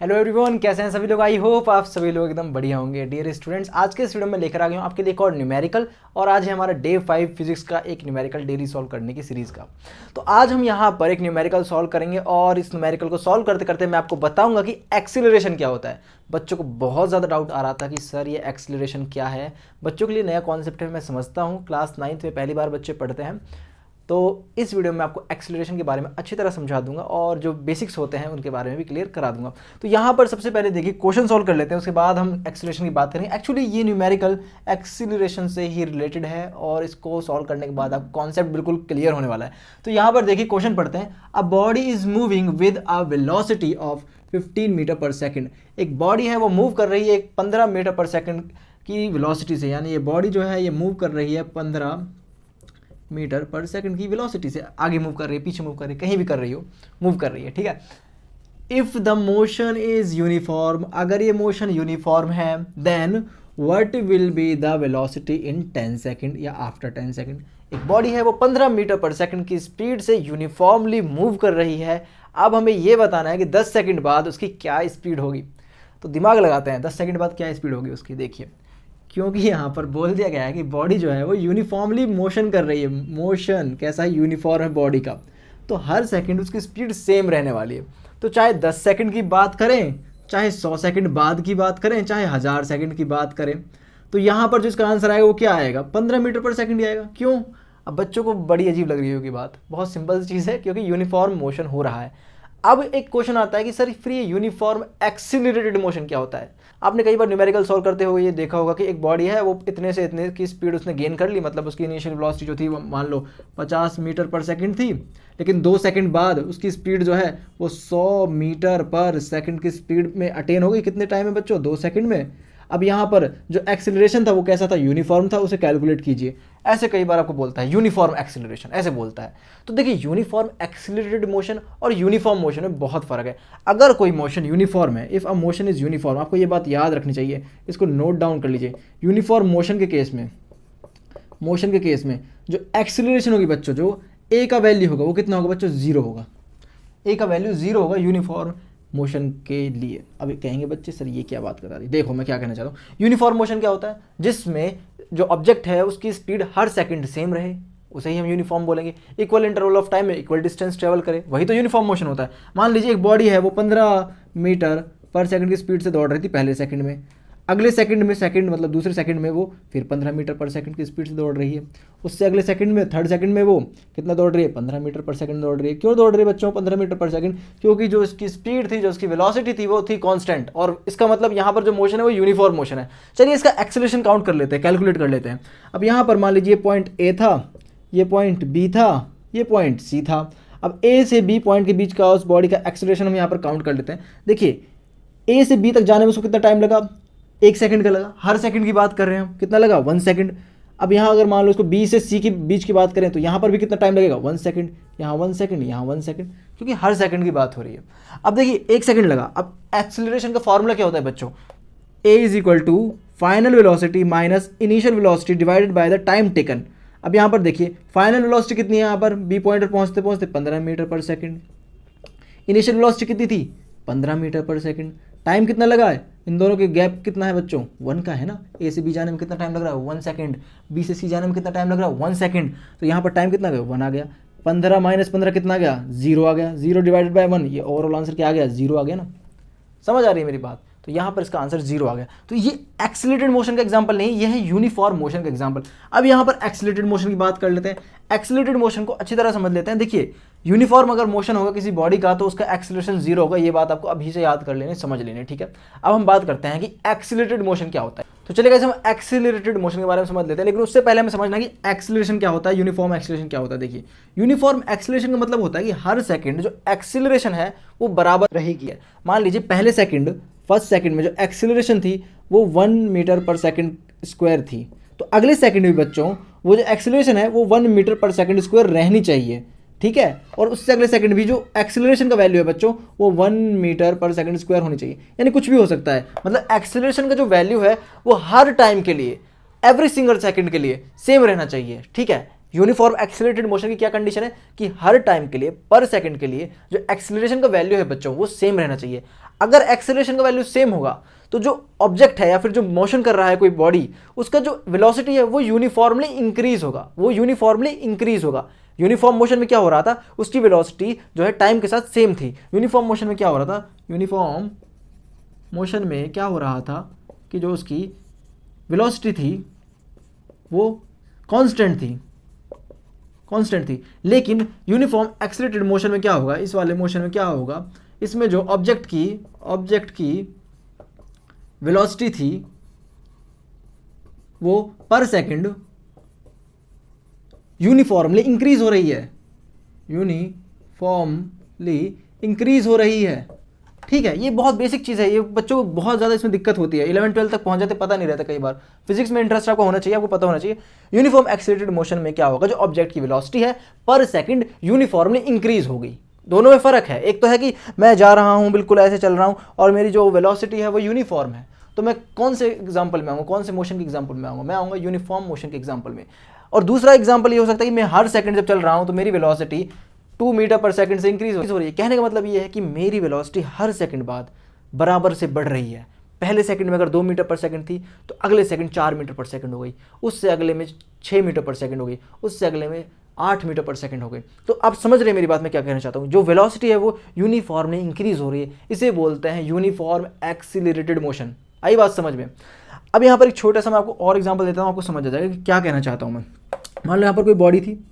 Hello everyone, कैसे हैं सभी लोग। आई होप आप सभी लोग एकदम बढ़िया होंगे। डियर स्टूडेंट्स, आज के इस वीडियो में लेकर आ गया हूँ आपके लिए एक और न्यूमेरिकल, और आज है हमारा डे 5 फिजिक्स का एक न्यूमेरिकल डेली सॉल्व करने की सीरीज़ का। तो आज हम यहाँ पर एक न्यूमेरिकल सॉल्व करेंगे, और इस न्यूमेरिकल को सॉल्व करते करते मैं आपको बताऊंगा कि एक्सीलरेशन क्या होता है। बच्चों को बहुत ज़्यादा डाउट आ रहा था कि सर ये एक्सीलरेशन क्या है। बच्चों के लिए नया कॉन्सेप्ट है, मैं समझता हूँ। क्लास 9th में पहली बार बच्चे पढ़ते हैं, तो इस वीडियो में आपको एक्सीलरेशन के बारे में अच्छी तरह समझा दूंगा, और जो बेसिक्स होते हैं उनके बारे में भी क्लियर करा दूंगा। तो यहाँ पर सबसे पहले देखिए क्वेश्चन सॉल्व कर लेते हैं, उसके बाद हम एक्सीलरेशन की बात करेंगे। एक्चुअली ये न्यूमेरिकल एक्सीलरेशन से ही रिलेटेड है, और इसको सॉल्व करने के बाद आपको कॉन्सेप्ट बिल्कुल क्लियर होने वाला है। तो यहाँ पर देखिए क्वेश्चन पढ़ते हैं। A body is moving with a velocity of 15 metre per second. एक बॉडी है वो मूव कर रही है 15 मीटर पर सेकेंड की वेलोसिटी से, यानी ये बॉडी जो है ये मूव कर रही है 15 मीटर पर सेकंड की वेलोसिटी से। आगे मूव कर रही है, पीछे मूव कर रही है, कहीं भी कर रही हो, मूव कर रही है, ठीक है। If the motion is uniform, अगर ये मोशन यूनिफॉर्म है, then what will be the velocity in 10 second या आफ्टर 10 सेकंड। एक बॉडी है वो 15 मीटर पर सेकंड की स्पीड से यूनिफॉर्मली मूव कर रही है। अब हमें ये बताना है कि 10 सेकंड बाद उसकी क्या स्पीड होगी। तो दिमाग लगाते हैं, 10 सेकंड बाद क्या स्पीड होगी उसकी। देखिए, क्योंकि यहाँ पर बोल दिया गया है कि बॉडी जो है वो यूनिफॉर्मली मोशन कर रही है। मोशन कैसा है, यूनिफॉर्म है बॉडी का, तो हर सेकंड उसकी स्पीड सेम रहने वाली है। तो चाहे 10 सेकंड की बात करें, चाहे 100 सेकंड बाद की बात करें, चाहे 1000 सेकंड की बात करें, तो यहाँ पर जो इसका आंसर आएगा वो क्या आएगा, 15 मीटर पर सेकंड ही आएगा। क्यों? अब बच्चों को बड़ी अजीब लग रही होगी बात, बहुत सिंपल सी चीज़ है, क्योंकि यूनिफॉर्म मोशन हो रहा है। अब एक क्वेश्चन आता है कि सर फिर ये यूनिफॉर्म एक्सीलरेटेड मोशन क्या होता है। आपने कई बार न्यूमेरिकल सॉल्व करते हुए ये देखा होगा कि एक बॉडी है वो इतने से इतने की स्पीड उसने गेन कर ली, मतलब उसकी इनिशियल वेलोसिटी जो थी वो मान लो 50 मीटर पर सेकंड थी, लेकिन 2 सेकंड बाद उसकी स्पीड जो है वो 100 मीटर पर सेकंड की स्पीड में अटेन हो गई। कितने टाइम में बच्चों? 2 सेकंड में। अब यहाँ पर जो एक्सीलरेशन था वो कैसा था, यूनिफॉर्म था, उसे कैलकुलेट कीजिए। ऐसे कई बार आपको बोलता है यूनिफॉर्म एक्सीलरेशन, ऐसे बोलता है। तो देखिए, यूनिफॉर्म एक्सीलरेटेड मोशन और यूनिफॉर्म मोशन में बहुत फर्क है। अगर कोई मोशन यूनिफॉर्म है, if a motion is uniform, आपको ये बात याद रखनी चाहिए, इसको नोट डाउन कर लीजिए। यूनिफॉर्म मोशन के केस में जो एक्सीलरेशन होगी बच्चों, जो ए का वैल्यू होगा वो कितना होगा बच्चों? 0 होगा। ए का वैल्यू 0 होगा यूनिफॉर्म मोशन के लिए। अब कहेंगे बच्चे सर ये क्या बात करा रही। देखो मैं क्या कहना चाहता हूँ। यूनिफॉर्म मोशन क्या होता है? जिसमें जो ऑब्जेक्ट है उसकी स्पीड हर सेकंड सेम रहे, उसे ही हम यूनिफॉर्म बोलेंगे। इक्वल इंटरवल ऑफ टाइम में इक्वल डिस्टेंस ट्रेवल करे, वही तो यूनिफॉर्म मोशन होता है। मान लीजिए एक बॉडी है वो 15 मीटर पर सेकंड की स्पीड से दौड़ रही थी पहले सेकंड में, अगले सेकंड में, सेकंड मतलब दूसरे सेकंड में वो फिर 15 मीटर पर सेकंड की स्पीड से दौड़ रही है। उससे अगले सेकंड में, थर्ड सेकंड में वो कितना दौड़ रही है? 15 मीटर पर सेकंड दौड़ रही है। क्यों दौड़ रही है बच्चों 15 मीटर पर सेकंड? क्योंकि जो इसकी स्पीड थी, जो इसकी वेलोसिटी थी, वो थी कांस्टेंट, और इसका मतलब यहाँ पर जो मोशन है वो यूनिफॉर्म मोशन है। चलिए इसका एक्सेलरेशन काउंट कर लेते हैं, कैलकुलेट कर लेते हैं। अब यहाँ पर मान लीजिए पॉइंट ए था, ये पॉइंट बी था, ये पॉइंट सी था। अब ए से बी पॉइंट के बीच का उस बॉडी का एक्सेलरेशन हम यहाँ पर काउंट कर लेते हैं। देखिए, ए से बी तक जाने में उसको कितना टाइम लगा? 1 सेकंड का लगा। हर सेकंड की बात कर रहे हैं हम, कितना लगा? 1 सेकंड। अब यहाँ अगर मान लो उसको बी से सी के बीच की बात करें, तो यहाँ पर भी कितना टाइम लगेगा? 1 सेकंड। यहाँ 1 सेकंड, यहाँ 1 सेकंड, क्योंकि हर सेकंड की बात हो रही है। अब देखिए 1 सेकंड लगा। अब एक्सेलरेशन का फॉर्मूला क्या होता है बच्चों? A is equal to final velocity minus initial velocity divided by the time taken. अब यहाँ पर देखिए फाइनल वेलोसिटी कितनी है, यहाँ पर बी पॉइंट पर पहुँचते पहुँचते 15 मीटर पर सेकंड। इनिशियल वेलोसिटी कितनी थी? 15 मीटर पर सेकंड। टाइम कितना लगा है? इन दोनों के गैप कितना है बच्चों? 1 का है ना। ए से बी जाने में कितना टाइम लग रहा है? 1 सेकंड। बी से सी जाने में कितना टाइम लग रहा है? 1 सेकंड। तो यहाँ पर टाइम कितना गया? 1 आ गया। 15 माइनस 15 कितना गया? 0 आ गया। 0 डिवाइडेड बाय 1, ये ओवरऑल आंसर क्या आ गया? 0 आ गया ना। समझ आ रही है मेरी बात? तो यहाँ पर इसका आंसर 0 आ गया। तो ये एक्सीलरेटेड मोशन का एग्जांपल नहीं, ये है यूनिफॉर्म मोशन का एग्जांपल। अब यहाँ पर एक्सीलरेटेड मोशन की बात कर लेते हैं। एक्सीलरेटेड मोशन को अच्छी तरह समझ लेते हैं। देखिए, यूनिफॉर्म अगर मोशन होगा किसी बॉडी का, तो उसका एक्सीलरेशन 0 होगा। ये बात आपको अभी से याद कर लेने, समझ लेने, ठीक है। अब हम बात करते हैं कि एक्सीलरेटेड मोशन क्या होता है। तो चलिए गाइस, हम एक्सीलरेटेड मोशन के बारे में समझ लेते हैं, लेकिन उससे पहले हमें समझना कि एक्सीलरेशन क्या होता है, यूनिफॉर्म एक्सीलरेशन क्या होता है। देखिए, यूनिफॉर्म एक्सीलरेशन का मतलब होता है कि हर सेकंड जो एक्सीलरेशन है वो बराबर रहेगी। मान लीजिए पहले सेकंड, फर्स्ट सेकंड में जो एक्सीलरेशन थी वो 1 मीटर पर सेकंड स्क्वायर थी, तो अगले सेकंड में बच्चों वो जो एक्सीलरेशन है वो 1 मीटर पर सेकंड स्क्वायर रहनी चाहिए, ठीक है। और उससे अगले सेकंड भी जो एक्सीलरेशन का वैल्यू है बच्चों वो 1 मीटर पर सेकंड स्क्वायर होनी चाहिए। यानी कुछ भी हो सकता है, मतलब एक्सीलरेशन का जो वैल्यू है वो हर टाइम के लिए, एवरी सिंगल सेकंड के लिए सेम रहना चाहिए, ठीक है। यूनिफॉर्म एक्सीलरेटेड मोशन की क्या कंडीशन है कि हर टाइम के लिए, पर सेकंड के लिए जो एक्सीलरेशन का वैल्यू है बच्चों वो सेम रहना चाहिए। अगर एक्सेलरेशन का वैल्यू सेम होगा तो जो ऑब्जेक्ट है या फिर जो मोशन कर रहा है कोई बॉडी, उसका जो वेलोसिटी है वो यूनिफॉर्मली इंक्रीज होगा, वो यूनिफॉर्मली इंक्रीज होगा। यूनिफॉर्म मोशन में क्या हो रहा था, उसकी वेलोसिटी जो है टाइम के साथ सेम थी। यूनिफॉर्म मोशन में क्या हो रहा था, यूनिफॉर्म मोशन में क्या हो रहा था कि जो उसकी वेलोसिटी थी वो कांस्टेंट थी। लेकिन यूनिफॉर्म एक्सेलरेटेड मोशन में क्या होगा, इस वाले मोशन में क्या होगा, इसमें जो ऑब्जेक्ट की वेलोसिटी थी वो पर सेकंड यूनिफॉर्मली इंक्रीज हो रही है, ठीक है। ये बहुत बेसिक चीज़ है, ये बच्चों को बहुत ज़्यादा इसमें दिक्कत होती है, 11-12 तक पहुंच जाते पता नहीं रहता कई बार। फिजिक्स में इंटरेस्ट आपको होना चाहिए, आपको पता होना चाहिए। यूनिफॉर्म एक्सेलरेटेड मोशन में क्या होगा, जो ऑब्जेक्ट की वेलोसिटी है पर सेकंड यूनिफॉर्मली इंक्रीज होगी। दोनों में फ़र्क है, एक तो है कि मैं जा रहा हूँ बिल्कुल ऐसे चल रहा हूँ और मेरी जो वेलोसिटी है वो यूनिफॉर्म है, तो मैं कौन से एग्जाम्पल में आऊँगा, कौन से मोशन के एग्जाम्पल में आऊँगा, मैं आऊँगा यूनिफॉर्म मोशन के एग्जाम्पल में। और दूसरा एग्जाम्पल ये हो सकता है कि मैं हर सेकंड जब चल रहा हूँ तो मेरी वेलोसिटी 2 मीटर पर सेकंड से इंक्रीज हो रही है। कहने का मतलब ये है कि मेरी वेलोसिटी हर सेकंड बाद बराबर से बढ़ रही है। पहले सेकंड में अगर 2 मीटर पर सेकंड थी तो अगले सेकंड 4 मीटर पर सेकंड हो गई, उससे अगले में 6 मीटर पर सेकंड हो गई, उससे अगले में 8 मीटर पर सेकंड हो गई। तो आप समझ रहे हैं मेरी बात मैं क्या कहना चाहता हूँ। जो वेलोसिटी है वो यूनिफॉर्मली इंक्रीज हो रही है, इसे बोलते हैं यूनिफॉर्म एक्सीलरेटेड मोशन। आई बात समझ में। अब यहाँ पर एक छोटा सा मैं आपको और एग्जाम्पल देता हूँ, आपको समझ आ जाएगा कि क्या कहना चाहता हूँ मैं। मान लो यहाँ पर कोई बॉडी थी,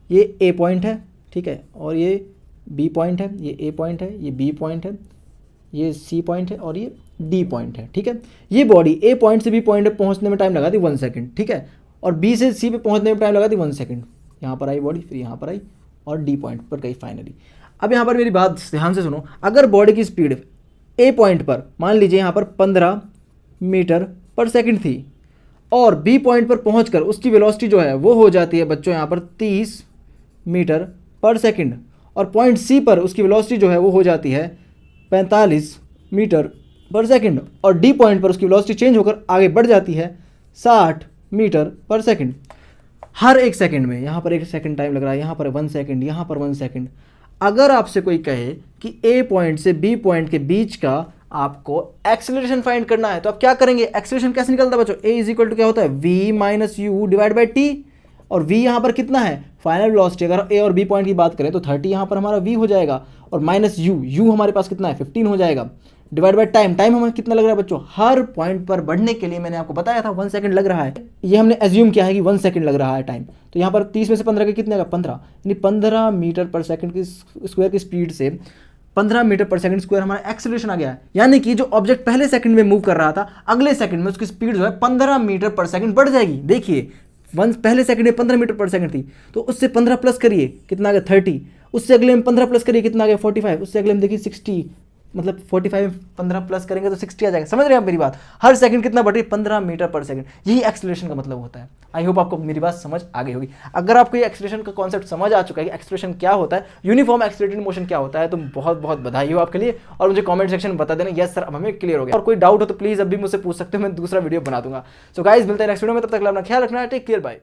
ये ए पॉइंट है, ठीक है, और ये बी पॉइंट है, ये ए पॉइंट है, ये बी पॉइंट है, ये सी पॉइंट है और ये डी पॉइंट है, ठीक है। ये बॉडी ए पॉइंट से बी पॉइंट पे पहुँचने में टाइम लगा दी 1 सेकंड, ठीक है, और बी से सी पे पहुँचने में टाइम लगा दी 1 सेकंड। यहाँ पर आई बॉडी, फिर यहाँ पर आई और डी पॉइंट पर गई फाइनली। अब यहाँ पर मेरी बात ध्यान से सुनो, अगर बॉडी की स्पीड ए पॉइंट पर मान लीजिए यहाँ पर 15 मीटर पर सेकंड थी और बी पॉइंट पर पहुंचकर उसकी वेलोसिटी जो है वो हो जाती है बच्चों यहाँ पर 30 मीटर पर सेकंड, और पॉइंट सी पर उसकी वेलोसिटी जो है वो हो जाती है 45 मीटर पर सेकंड, और डी पॉइंट पर उसकी वेलोसिटी चेंज होकर आगे बढ़ जाती है 60 मीटर पर सेकंड। हर एक सेकंड में, यहाँ पर 1 सेकंड टाइम लग रहा है, यहाँ पर 1 सेकंड, यहाँ पर 1 सेकंड। अगर आपसे कोई कहे कि ए पॉइंट से बी पॉइंट के बीच का आपको एक्सेलरेशन फाइंड करना है तो आप क्या करेंगे, एक्सेलरेशन कैसे निकलता है बच्चों, ए इज इक्वल टू क्या होता है, v minus u divide by t, और v यहाँ पर कितना है, फाइनल वेलोसिटी। अगर a और b पॉइंट की बात करें तो 30 यहाँ पर हमारा v हो जाएगा, और माइनस u हमारे पास कितना है 15 हो जाएगा, डिवाइड बाय टाइम हमें कितना लग रहा है बच्चों, हर पॉइंट पर बढ़ने के लिए मैंने आपको बताया था 1 सेकंड लग रहा है, ये हमने एज्यूम किया है कि 1 सेकंड लग रहा है टाइम। तो यहाँ पर 30 में से 15 के कितने का 15, यानी 15 मीटर पर सेकंड की स्क्वायर की स्पीड से 15 मीटर पर सेकंड स्क्वायर हमारा एक्सेलरेशन आ गया है। यानी कि जो ऑब्जेक्ट पहले सेकंड में मूव कर रहा था अगले सेकंड में उसकी स्पीड जो है 15 मीटर पर सेकंड बढ़ जाएगी। देखिए पहले सेकंड में 15 मीटर पर सेकंड थी तो उससे 15 प्लस करिए कितना आ गया 30, उससे अगले में 15 प्लस करिए कितना आ गया 45, उससे अगले में देखिए 60, मतलब 45 में 15 प्लस करेंगे तो 60 आ जाएगा। समझ रहे हैं आप मेरी बात, हर सेकंड कितना बढ़ रही है 15 मीटर पर सेकंड, यही एक्सेलरेशन का मतलब होता है। आई होप आपको मेरी बात समझ आ गई होगी। अगर आपको ये एक्सेलरेशन का कॉन्सेप्ट समझ आ चुका है कि एक्सेलरेशन क्या होता है, यूनिफॉर्म एक्सेलरेटेड मोशन क्या होता है, तो बहुत बहुत बधाई हो आपके लिए, और मुझे कमेंट सेक्शन में बता देना यस सर अब हमें क्लियर हो गया। और कोई डाउट हो तो प्लीज़ अभी मुझसे पूछ सकते हो, मैं दूसरा वीडियो बना दूंगा। सो गाइस मिलते हैं नेक्स्ट वीडियो में, तब तक अपना ख्याल रखना है, टेक केयर, बाय।